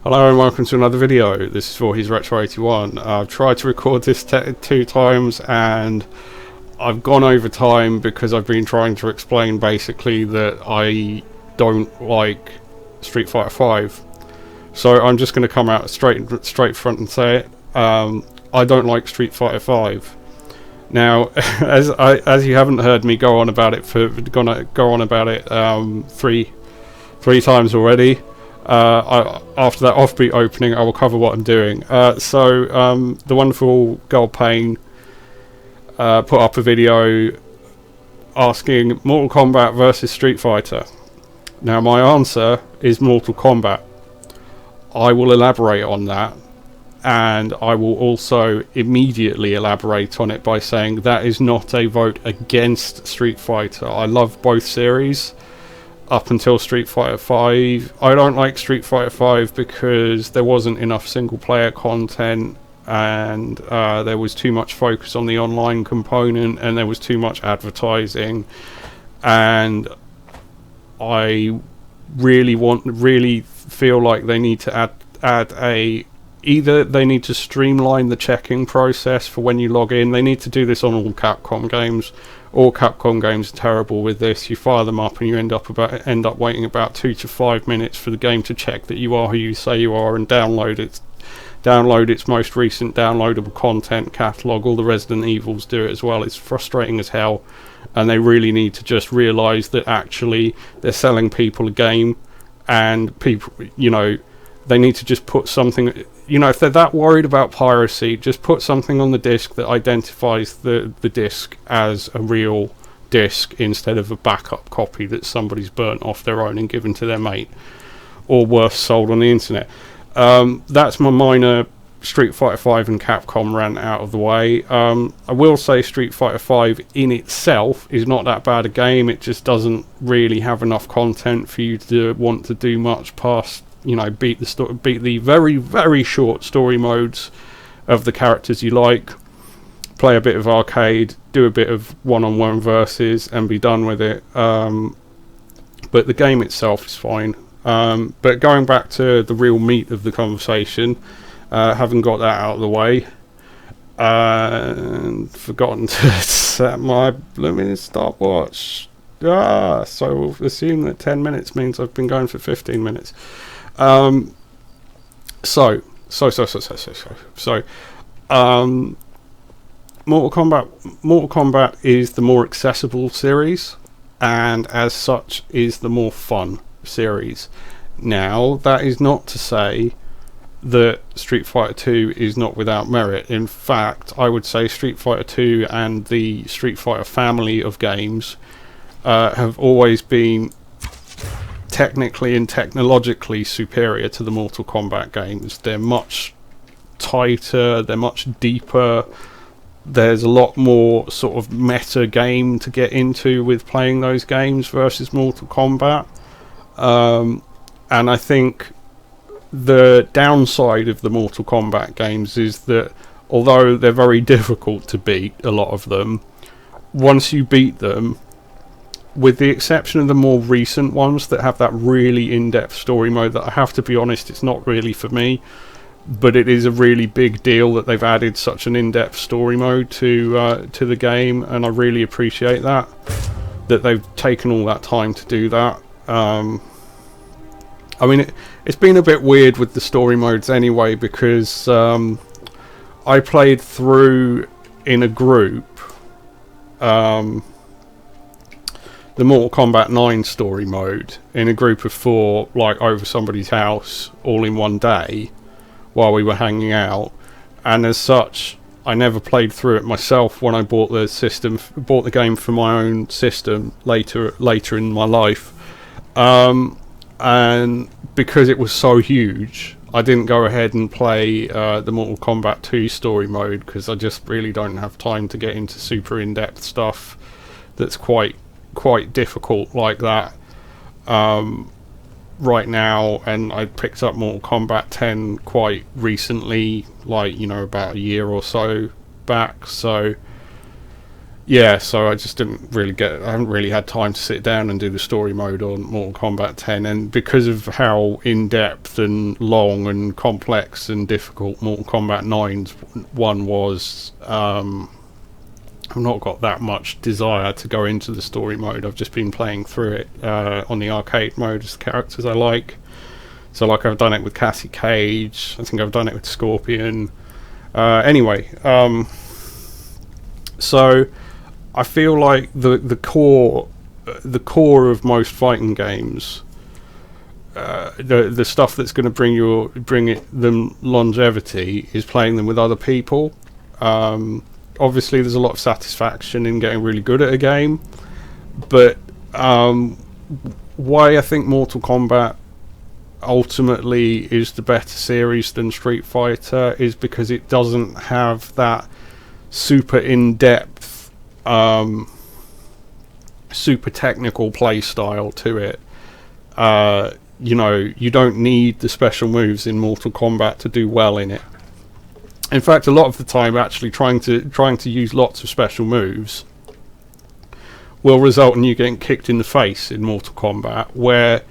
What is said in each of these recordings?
Hello and welcome to another video. This is for his Retro 81. I've tried to record this 2 times and I've gone over time because I've been trying to explain basically that I don't like Street Fighter 5. So I'm just going to come out straight front and say it. I don't like Street Fighter 5. Now, as you haven't heard me go on about it three times already. After that offbeat opening, I will cover what I'm doing. The wonderful Gull Payne put up a video asking Mortal Kombat versus Street Fighter. Now, my answer is Mortal Kombat. I will elaborate on that, and I will also immediately elaborate on it by saying that is not a vote against Street Fighter. I love both series up until Street Fighter 5. I don't like Street Fighter 5 because there wasn't enough single player content, and there was too much focus on the online component, and there was too much advertising, and I really feel like they need to either they need to streamline the checking process for when you log in. They need to do this on all Capcom games. All Capcom games are terrible with this. You fire them up and you end up waiting about 2 to 5 minutes for the game to check that you are who you say you are and download its most recent downloadable content catalog. All the Resident Evils do it as well. It's frustrating as hell, and they really need to just realise that actually they're selling people a game, and people, they need to just put something, if they're that worried about piracy, just put something on the disc that identifies the disc as a real disc instead of a backup copy that somebody's burnt off their own and given to their mate, or worse, sold on the internet. That's my minor Street Fighter 5 and Capcom rant out of the way. I will say Street Fighter 5 in itself is not that bad a game. It just doesn't really have enough content for you to want to do much past beat the very, very short story modes of the characters you like, play a bit of arcade, do a bit of one-on-one versus, and be done with it. But the game itself is fine. But going back to the real meat of the conversation, having got that out of the way, and forgotten to set my blooming stopwatch. So we'll assume that 10 minutes means I've been going for 15 minutes. Mortal Kombat is the more accessible series, and as such is the more fun series. Now, that is not to say that Street Fighter 2 is not without merit. In fact, I would say Street Fighter 2 and the Street Fighter family of games have always been technically and technologically superior to the Mortal Kombat games. They're much tighter, they're much deeper, there's a lot more sort of meta game to get into with playing those games versus Mortal Kombat. And I think the downside of the Mortal Kombat games is that although they're very difficult to beat, a lot of them, once you beat them, with the exception of the more recent ones that have that really in-depth story mode that I have to be honest, it's not really for me, but it is a really big deal that they've added such an in-depth story mode to the game, and I really appreciate that they've taken all that time to do that. I mean, it's been a bit weird with the story modes anyway, because I played through in a group the Mortal Kombat 9 story mode in a group of 4, like over somebody's house, all in one day while we were hanging out, and as such I never played through it myself when I bought the game for my own system later in my life, and because it was so huge I didn't go ahead and play the Mortal Kombat 2 story mode, because I just really don't have time to get into super in-depth stuff that's quite difficult like that right now. And I picked up Mortal Kombat 10 quite recently, like about a year or so back, so yeah, so I just didn't really I haven't really had time to sit down and do the story mode on Mortal Kombat 10, and because of how in-depth and long and complex and difficult Mortal Kombat 9's one was, I've not got that much desire to go into the story mode. I've just been playing through it on the arcade mode as the characters I like. So like I've done it with Cassie Cage, I think I've done it with Scorpion. Anyway, so I feel like the core of most fighting games, the stuff that's going to bring them longevity is playing them with other people. Obviously, there's a lot of satisfaction in getting really good at a game, but why I think Mortal Kombat ultimately is the better series than Street Fighter is because it doesn't have that super in-depth, super technical play style to it. You know, you don't need the special moves in Mortal Kombat to do well in it. In fact, a lot of the time, actually trying to use lots of special moves will result in you getting kicked in the face in Mortal Kombat, where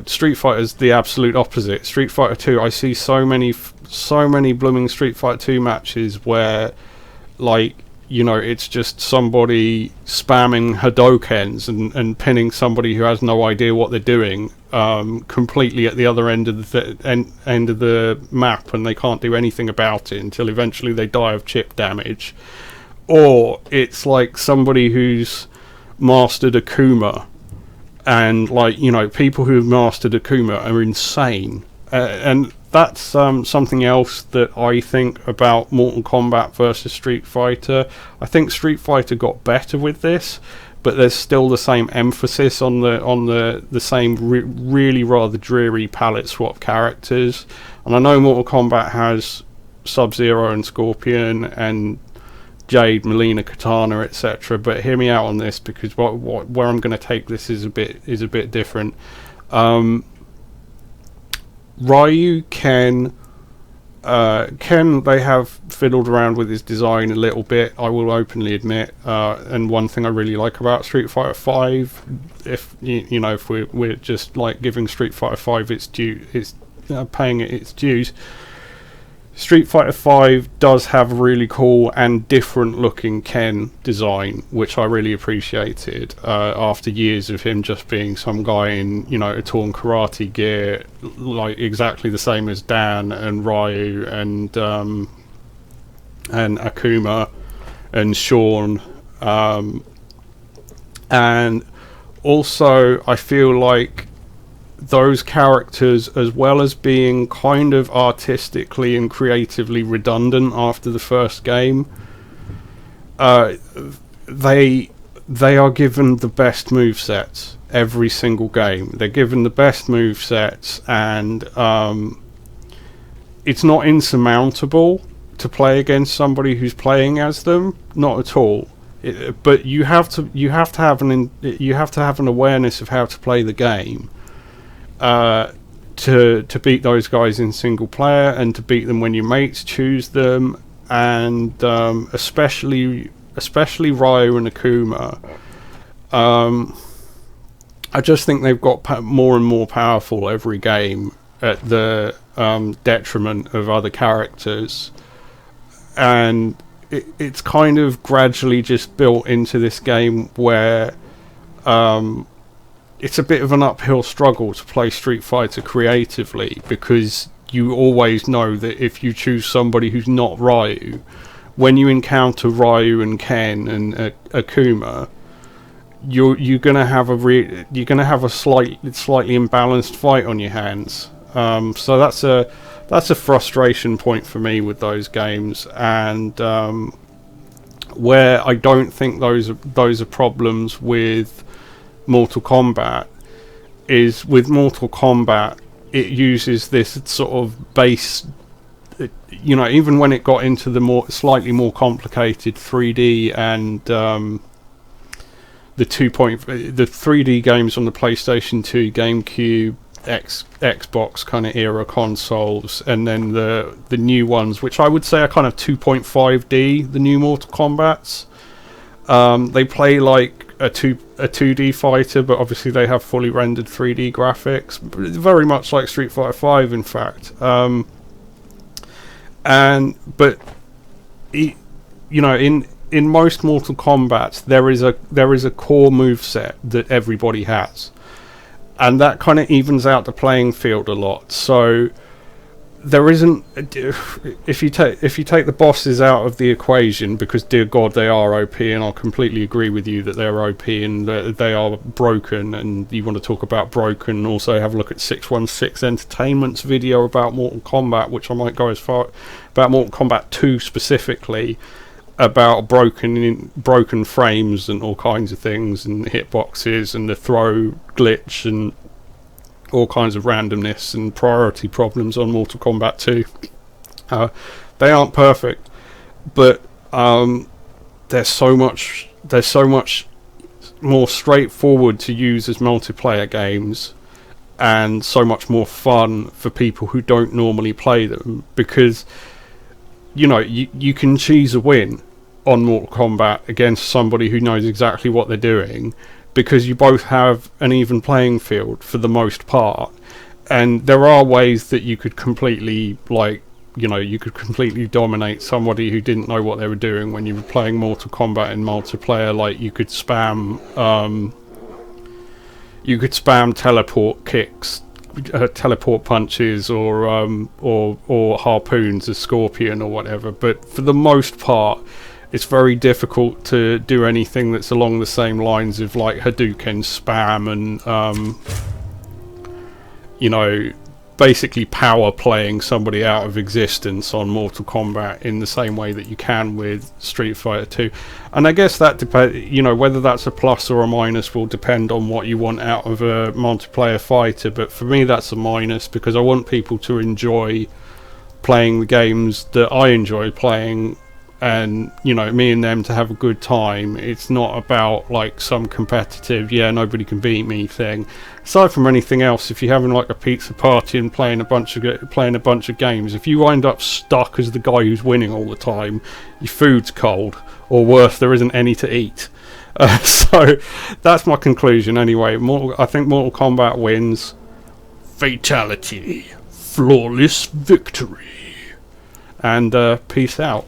Street Fighter is the absolute opposite. Street Fighter 2, I see so many blooming Street Fighter 2 matches where, like, you know, it's just somebody spamming Hadokens and pinning somebody who has no idea what they're doing completely at the other end of the end of the map, and they can't do anything about it until eventually they die of chip damage. Or it's like somebody who's mastered Akuma, and, like, you know, people who've mastered Akuma are insane, and that's something else that I think about Mortal Kombat versus Street Fighter. I think Street Fighter got better with this, but there's still the same emphasis on the same really rather dreary palette swap characters. And I know Mortal Kombat has Sub-Zero and Scorpion and Jade, Melina, Katana, etc. But hear me out on this, because where I'm going to take this is a bit different. Ryu, Ken, they have fiddled around with his design a little bit, I will openly admit. And one thing I really like about Street Fighter 5, if you know, if we're just like giving Street Fighter 5 its due, paying it its dues, Street Fighter 5 does have a really cool and different looking Ken design, which I really appreciated after years of him just being some guy in, you know, a torn karate gear, like exactly the same as Dan and Ryu and Akuma and Shawn. And also I feel like those characters, as well as being kind of artistically and creatively redundant after the first game, they are given the best movesets every single game. They're given the best movesets, and it's not insurmountable to play against somebody who's playing as them, not at all. But you have to have an awareness of how to play the game. To beat those guys in single player, and to beat them when your mates choose them, and especially Ryu and Akuma. I just think they've got more and more powerful every game at the detriment of other characters, and it's kind of gradually just built into this game where it's a bit of an uphill struggle to play Street Fighter creatively, because you always know that if you choose somebody who's not Ryu, when you encounter Ryu and Ken and Akuma, you're gonna have a slightly imbalanced fight on your hands. So that's a frustration point for me with those games, and where I don't think those are problems with Mortal Kombat is with Mortal Kombat it uses this sort of base, you know, even when it got into the slightly more complicated 3D and the 3D games on the PlayStation 2, GameCube, Xbox kind of era consoles, and then the new ones, which I would say are kind of 2.5D, the new Mortal Kombats. They play like a 2D fighter, but obviously they have fully rendered 3D graphics, very much like Street Fighter 5, in fact. In most Mortal Kombat, there is a core moveset that everybody has, and that kind of evens out the playing field a lot. So there isn't, if you take the bosses out of the equation, because dear God they are OP, and I completely agree with you that they're OP and they are broken, and you want to talk about broken, also have a look at 616 Entertainment's video about Mortal Kombat, which I might go as far about Mortal Kombat 2 specifically, about broken frames and all kinds of things, and hitboxes and the throw glitch and all kinds of randomness and priority problems on Mortal Kombat 2. They aren't perfect, but there's so much more straightforward to use as multiplayer games, and so much more fun for people who don't normally play them, because you can cheese a win on Mortal Kombat against somebody who knows exactly what they're doing, because you both have an even playing field for the most part. And there are ways that you could completely dominate somebody who didn't know what they were doing when you were playing Mortal Kombat in multiplayer. Like you could spam teleport kicks, teleport punches, or harpoons as Scorpion or whatever, but for the most part it's very difficult to do anything that's along the same lines of like Hadouken spam and basically power playing somebody out of existence on Mortal Kombat in the same way that you can with Street Fighter 2. And I guess that whether that's a plus or a minus will depend on what you want out of a multiplayer fighter, but for me that's a minus, because I want people to enjoy playing the games that I enjoy playing, and me and them to have a good time. It's not about like some competitive nobody can beat me thing. Aside from anything else, if you're having like a pizza party and playing a bunch of games, if you wind up stuck as the guy who's winning all the time, your food's cold, or worse, there isn't any to eat. So that's my conclusion anyway. I think Mortal Kombat wins. Fatality, flawless victory, and peace out.